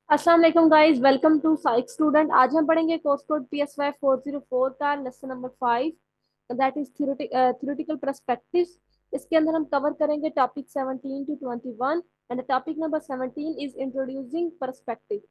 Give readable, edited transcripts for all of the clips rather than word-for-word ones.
अस्सलाम वालेकुम guys, welcome to psych student. आज हम पढ़ेंगे कोर्स कोड PSY 404 का lesson number 5, that is theoretical perspectives. इसके अंदर हम कवर करेंगे topic 17 to 21 and topic number 17 is introducing perspective.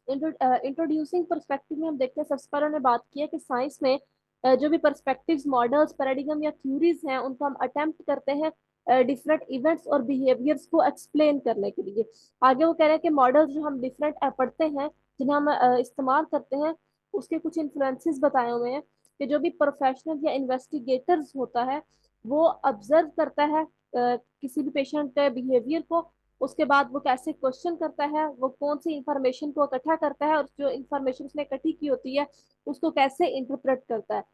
Introducing perspective में हम देखते हैं, सबसे पहले हमने बात की है कि साइंस में जो भी पर्सपेक्टिव्स, मॉडल्स, पैराडिगम या थ्योरीज हैं, उनको हम अटेम्प्ट करते हैं डिफरेंट इवेंट्स और बिहेवियर्स को एक्सप्लेन करने के लिए। आगे वो कह रहे हैं कि मॉडल्स जो हम डिफरेंट पढ़ते हैं, जिन्हें हम इस्तेमाल करते हैं, उसके कुछ इन्फ्लुएंसेस बताए हुए हैं कि जो भी प्रोफेशनल या इन्वेस्टिगेटर्स होता है वो ऑब्जर्व करता है किसी भी पेशेंट के बिहेवियर को। उसके बाद वो कैसे क्वेश्चन करता है, वो कौन सी इंफॉर्मेशन को इकट्ठा करता है और जो इंफॉर्मेशन उसने इकट्ठी की होती है उसको कैसे इंटरप्रेट करता है।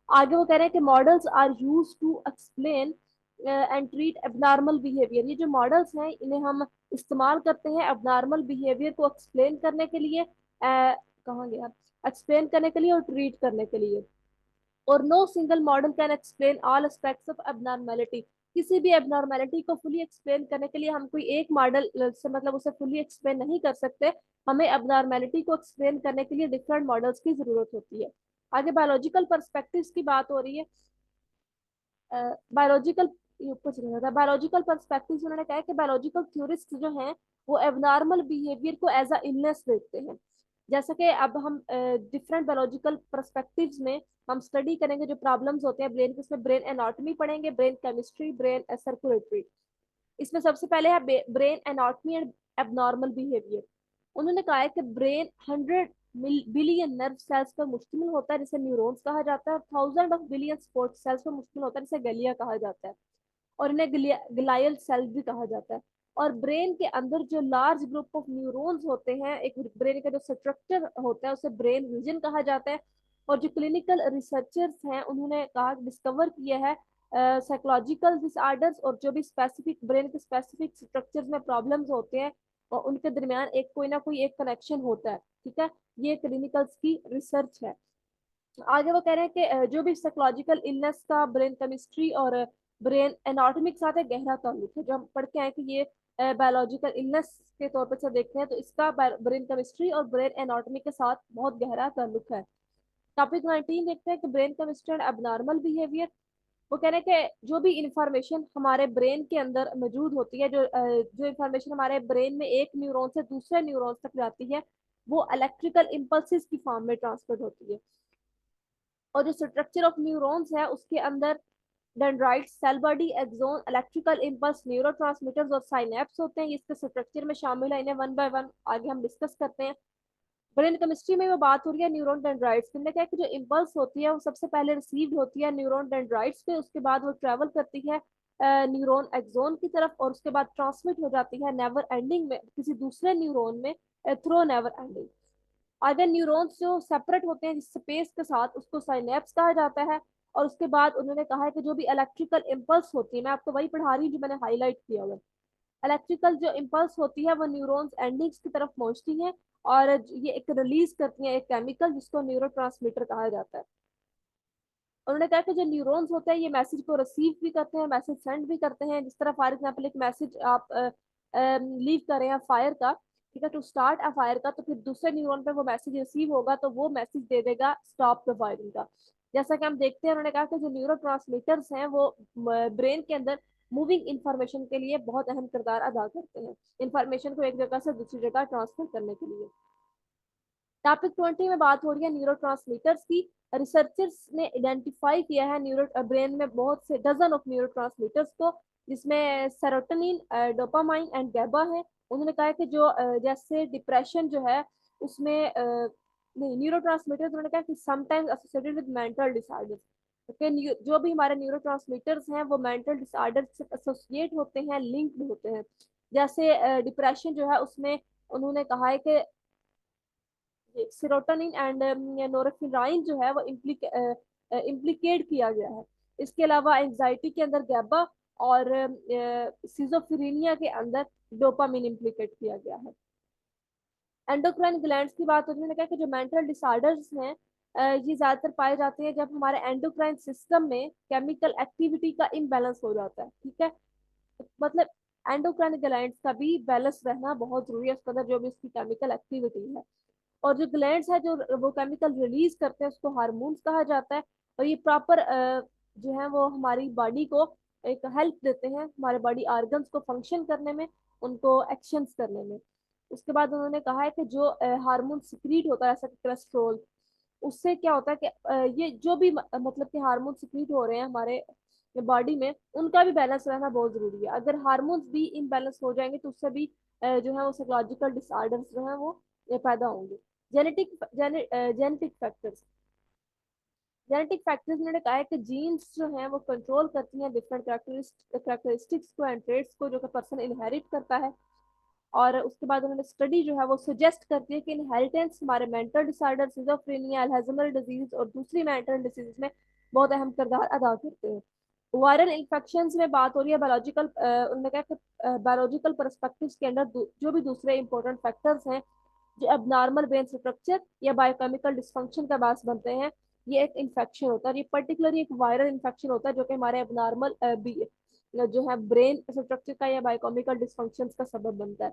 आगे वो कह रहे हैं कि models are use to explain and treat abnormal behaviour. ये जो मॉडल्स हैं इन्हें हम इस्तेमाल करते हैं एबनॉर्मल बिहेवियर को एक्सप्लेन करने के लिए, कहाँ गया, एक्सप्लेन करने के लिए और ट्रीट करने के लिए। और no single model can explain all aspects of abnormality. किसी भी एबनॉर्मेलिटी को फुली एक्सप्लेन करने के लिए हम कोई एक मॉडल से मतलब उसे फुली एक्सप्लेन नहीं कर सकते। हमें एबनॉर्मेलिटी को एक्सप्लेन करने के लिए डिफरेंट मॉडल्स की जरूरत होती है। आगे बायोलॉजिकल पर्सपेक्टिव्स की बात हो रही है। बायोलॉजिकल कुछ नहीं होता, बायोलॉजिकल पर्सपेक्टिव उन्होंने कहा है कि बायोलॉजिकल थ्योरिस्ट जो हैं वो एबनॉर्मल बिहेवियर को एज अ इलनेस देखते हैं। जैसा कि अब हम डिफरेंट बायोलॉजिकल पर्सपेक्टिव्स में हम स्टडी करेंगे जो प्रॉब्लम्स होते हैं ब्रेन के, उसमें ब्रेन एनाटॉमी पढ़ेंगे, ब्रेन केमिस्ट्री, ब्रेन सर्कुलेटरी। इसमें सबसे पहले है brain anatomy and abnormal behaviour. उन्होंने कहा है कि ब्रेन 100 बिलियन नर्व सेल्स पर मुश्तमिल होता है जिसे न्यूरॉन्स कहा जाता है, और 1000 ऑफ बिलियन स्पोर्ट सेल्स पर मुश्तमिल होता है जिसे गलिया कहा जाता है, और इन्हें ग्लाइल सेल्स भी कहा जाता है। और ब्रेन के अंदर जो लार्ज ग्रुप ऑफ न्यूरॉन्स होते हैं, एक ब्रेन का जो स्ट्रक्चर होता है उसे ब्रेन रीजन कहा जाता है। और जो क्लिनिकल रिसर्चर्स हैं उन्होंने कहा, डिस्कवर किया है साइकोलॉजिकल डिसऑर्डर्स और जो भी स्पेसिफिक ब्रेन के स्पेसिफिक स्ट्रक्चर्स में प्रॉब्लम्स होते हैं और उनके दरमियान एक कोई ना कोई एक कनेक्शन होता है। ठीक है, ये क्लिनिकल्स की रिसर्च है। आगे वो कह रहे हैं कि जो भी साइकोलॉजिकल इलनेस का ब्रेन केमिस्ट्री और ब्रेन एनाटॉमी के साथ एक गहरा ताल्लुक है। जो हम पढ़ के आए कि ये बायोलॉजिकल इलनेस के तौर पर से देखते हैं तो इसका ब्रेन केमिस्ट्री और ब्रेन एनाटॉमी के साथ बहुत गहरा ताल्लुक है। टॉपिक 19 देखते हैं कि brain chemistry and abnormal behaviour. वो कह रहे हैं कि जो भी इंफॉर्मेशन हमारे ब्रेन के अंदर मौजूद होती है, जो इंफॉर्मेशन हमारे ब्रेन में एक न्यूरॉन से दूसरे न्यूरॉन तक जाती है, वो इलेक्ट्रिकल इम्पल्सिस की फॉर्म में ट्रांसफर होती है। और जो स्ट्रक्चर ऑफ न्यूरॉन्स है उसके अंदर dendrite, cell body, axon, electrical impulse, neurotransmitters और साइनेप्स होते हैं। इसके स्ट्रक्चर में शामिल है, इन्हें वन बाय वन आगे हम डिस्कस करते हैं। ब्रेन केमिस्ट्री में वो बात हो रही है न्यूरॉन डेंड्राइट्स की। क्या है कि जो इम्पल्स होती है वो सबसे पहले रिसीव होती है न्यूरॉन डेंड्राइट्स पे, उसके बाद वो ट्रेवल करती है न्यूरॉन एक्सोन की तरफ, और उसके बाद ट्रांसमिट हो जाती है नेवर एंडिंग में किसी दूसरे न्यूरॉन में थ्रो नेवर एंडिंग। अगर न्यूरॉन्स जो सेपरेट होते हैं स्पेस के साथ उसको साइनेप्स कहा जाता है। और उसके बाद उन्होंने कहा है कि जो भी इलेक्ट्रिकल इम्पल्स होती है, मैं आपको वही पढ़ा रही हूँ जो मैंने हाईलाइट किया हुआ है, इलेक्ट्रिकल जो इम्पल्स होती है वो न्यूरॉन्स एंडिंग्स की तरफ पहुंचती है और ये एक रिलीज करती है एक केमिकल जिसको न्यूरोट्रांसमीटर कहा जाता है। उन्होंने कहा कि जो न्यूरॉन्स होते हैं ये मैसेज को रिसीव भी करते हैं, मैसेज सेंड भी करते हैं। जिस तरह फॉर एग्जाम्पल एक मैसेज आप लीव कर रहे हैं फायर का, ठीक है, टू स्टार्ट अ फायर का, तो फिर दूसरे न्यूरॉन पे वो मैसेज रिसीव होगा तो वो मैसेज दे देगा स्टॉप द फायरिंग का। जैसा कि हम देखते हैं, उन्होंने कहा कि जो न्यूरो ट्रांसमीटर्स हैं वो ब्रेन के अंदर मूविंग इंफॉर्मेशन के लिए बहुत अहम किरदार अदा करते हैं, इंफॉर्मेशन को एक जगह से दूसरी जगह ट्रांसफर करने के लिए। टॉपिक 20 में बात हो रही है न्यूरो की। रिसर्चर्स ने आइडेंटिफाई किया है न्यूरो ब्रेन में बहुत से डजन ऑफ न्यूरो को, जिसमें सेरोटोनिन, डोपामाइन एंड गैबा है। उन्होंने कहा है कि जो जैसे डिप्रेशन जो है उसमें नहीं, न्यूरो उन्होंने कहा कि sometimes associated with mental disorders. जो भी हमारे न्यूरो हैं वो मेंटल डिसऑर्डर से एसोसिएट होते हैं, लिंक्ड होते हैं। जैसे डिप्रेशन जो है उसमें उन्होंने कहा है कि सेरोटोनिन एंड नोरफिनाइन जो है वो इम्प्लीकेट किया गया है। इसके अलावा एंजाइटी के अंदर गैबा और सिजोफ्रेनिया के अंदर डोपामिन इम्प्लीकेट किया गया है। एंडोक्राइन ग्लैंड्स की बात होती है, कहा कि जो मेंटल डिसऑर्डर्स हैं ये ज्यादातर पाए जाते हैं जब हमारे एंडोक्राइन सिस्टम में केमिकल एक्टिविटी का इम्बैलेंस हो जाता है। ठीक है, मतलब एंडोक्राइन ग्लैंड्स का भी बैलेंस रहना बहुत जरूरी है, उसके अंदर जो भी उसकी केमिकल एक्टिविटी है। और जो ग्लैंड्स है जो वो केमिकल रिलीज करते हैं उसको हार्मोन्स कहा जाता है। और ये प्रॉपर जो है वो हमारी बॉडी को एक हेल्प देते हैं, हमारे बॉडी ऑर्गन्स को फंक्शन करने में, उनको एक्शंस करने में। उसके बाद उन्होंने कहा है कि जो हार्मोन सिक्रीट होता है जैसा कि कोलेस्ट्रॉल, उससे क्या होता है कि ये जो भी मतलब कि हार्मोन सिक्रीट हो रहे हैं हमारे बॉडी में, उनका भी बैलेंस रहना बहुत जरूरी है। अगर हार्मोन्स भी इनबैलेंस हो जाएंगे तो उससे भी जो है वो साइकोलॉजिकल डिसऑर्डर्स जो है वो पैदा होंगे। जेनेटिक फैक्टर्स, जेनेटिक फैक्टर्स उन्होंने कहा है कि जीन्स जो हैं वो कंट्रोल करती हैं डिफरेंट कैरेक्टरिस्टिक्स को एंड ट्रेट्स को जो कि पर्सन इनहेरिट करता है। और उसके बाद उन्होंने स्टडी जो है वो सजेस्ट करती है कि इनहेरिटेंस हमारे mental disorder, schizophrenia, Alzheimer disease और दूसरी मेंटल डिजीज में बहुत अहम किरदार अदा करते हैं। वायरल इन्फेक्शन में बात हो रही है बायोलॉजिकल, उन्होंने कहा कि बायोलॉजिकल परस्पेक्टिव के अंदर जो भी दूसरे इंपॉर्टेंट फैक्टर्स हैं जो एबनॉर्मल ब्रेन स्ट्रक्चर या बायोकेमिकल डिस्फंक्शन का बायस बनते हैं, ये एक इन्फेक्शन होता है। ये पर्टिकुलरली एक वायरल इन्फेक्शन होता है जो कि हमारे एबनॉर्मल जो है ब्रेन स्ट्रक्चर का या बायोकेमिकल डिस्फंक्शन का सबब बनता है,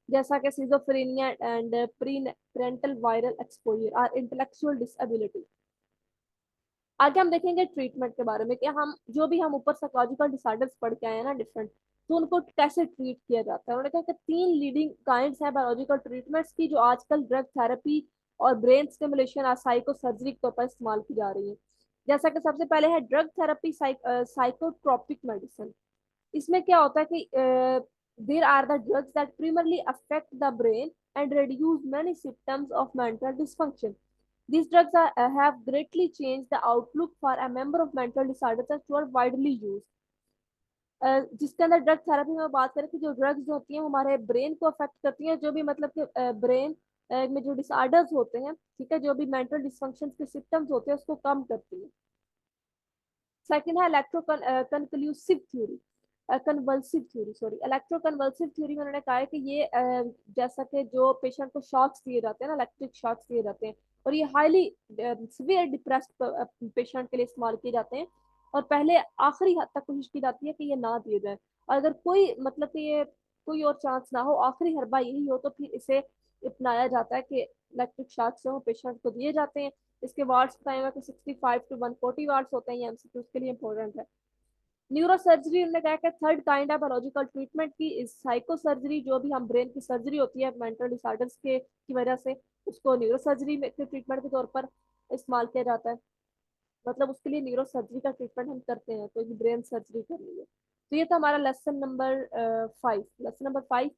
जैसा कि schizophrenia and parental viral exposure और इंटेलेक्चुअल डिसेबिलिटी। आगे हम देखेंगे ट्रीटमेंट के बारे में कि हम जो भी हम ऊपर साइकोलॉजिकल डिसऑर्डर्स पढ़ के आए हैं ना डिफरेंट, तो उनको कैसे ट्रीट किया जाता है। उन्होंने कहा कि 3 लीडिंग काइंड्स हैं बायोलॉजिकल ट्रीटमेंट्स की जो आजकल ड्रग थेरेपी और ब्रेन स्टिमुलेशन और साइको सर्जरी के तौर पर इस्तेमाल की जा रही है। जैसा कि सबसे पहले है ड्रग थेरेपी, साइकोट्रोपिक मेडिसिन। इसमें क्या होता है कि there are the drugs that primarily affect the brain and reduce many symptoms of mental dysfunction. These drugs have greatly changed the outlook for a member of mental disorders that were widely used. जिसके अंदर drug therapy में बात करें कि जो drugs होती हैं वो हमारे ब्रेन को अफेक्ट करती हैं, जो भी मतलब कि ब्रेन में जो डिसऑर्डर्स होते हैं, ठीक है, जो भी मेंटल डिस्फंक्शन के सिम्टम्स होते हैं उसको कम करती है। सेकंड है electro conclusive theory, convulsive theory, sorry, electro convulsive theory में उन्होंने कहा है कि ये जैसा कि जो पेशेंट को शॉक्स दिए जाते हैं ना, इलेक्ट्रिक शॉक्स दिए जाते हैं, और ये हाईली सीवियर डिप्रेस्ड पेशेंट के लिए इस्तेमाल किए जाते हैं। और पहले आखिरी हद तक कोशिश की जाती है कि ये ना दिए जाए, और अगर कोई मतलब कि ये कोई और चांस ना हो, आखिरी हरबा यही हो, तो फिर इसे अपनाया जाता है कि इलेक्ट्रिक शॉक्स जो पेशेंट को दिए जाते हैं। इसके वार्ड्स बताए हुए कि 65 to 140 वार्ड्स होते हैं, ये एमसीक्यू के लिए इंपॉर्टेंट है। न्यूरो सर्जरी उन्होंने कहा कि थर्ड काइंड है बायोलॉजिकल ट्रीटमेंट की इस साइको सर्जरी, जो भी हम ब्रेन की सर्जरी होती है मेंटल डिसऑर्डर्स के की वजह से, उसको न्यूरो सर्जरी के ट्रीटमेंट के तौर पर इस्तेमाल किया जाता है। मतलब उसके लिए न्यूरो सर्जरी का ट्रीटमेंट हम करते हैं, तो ब्रेन सर्जरी करनी है। तो ये था हमारा लेसन नंबर 5। लेसन नंबर 5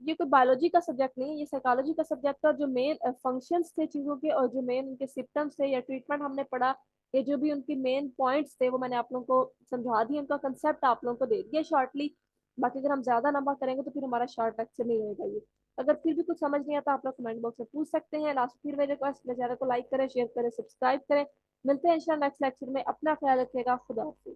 ये कोई बायोलॉजी का सब्जेक्ट नहीं है, ये साइकोलॉजी का सब्जेक्ट था। जो मेन फंक्शंस थे चीज़ों के और जो मेन उनके सिम्टम्स थे या ट्रीटमेंट हमने पढ़ा, ये जो भी उनकी मेन पॉइंट्स थे वो मैंने आप लोगों को समझा दिए, उनका कंसेप्ट आप लोगों को दे दिया शॉर्टली। बाकी अगर हम ज्यादा लंबा करेंगे तो फिर हमारा शॉर्ट लेक्चर नहीं रहेगा ये। अगर फिर भी कुछ समझ नहीं आता आप लोग कमेंट बॉक्स में पूछ सकते हैं। लास्ट फिर मेरे रिक्वेस्ट, मेरे चैनल को लाइक करें, शेयर करें, सब्सक्राइब करें। मिलते हैं इंशाल्लाह नेक्स्ट लेक्चर में। अपना ख्याल रखिएगा। खुदा हाफिज।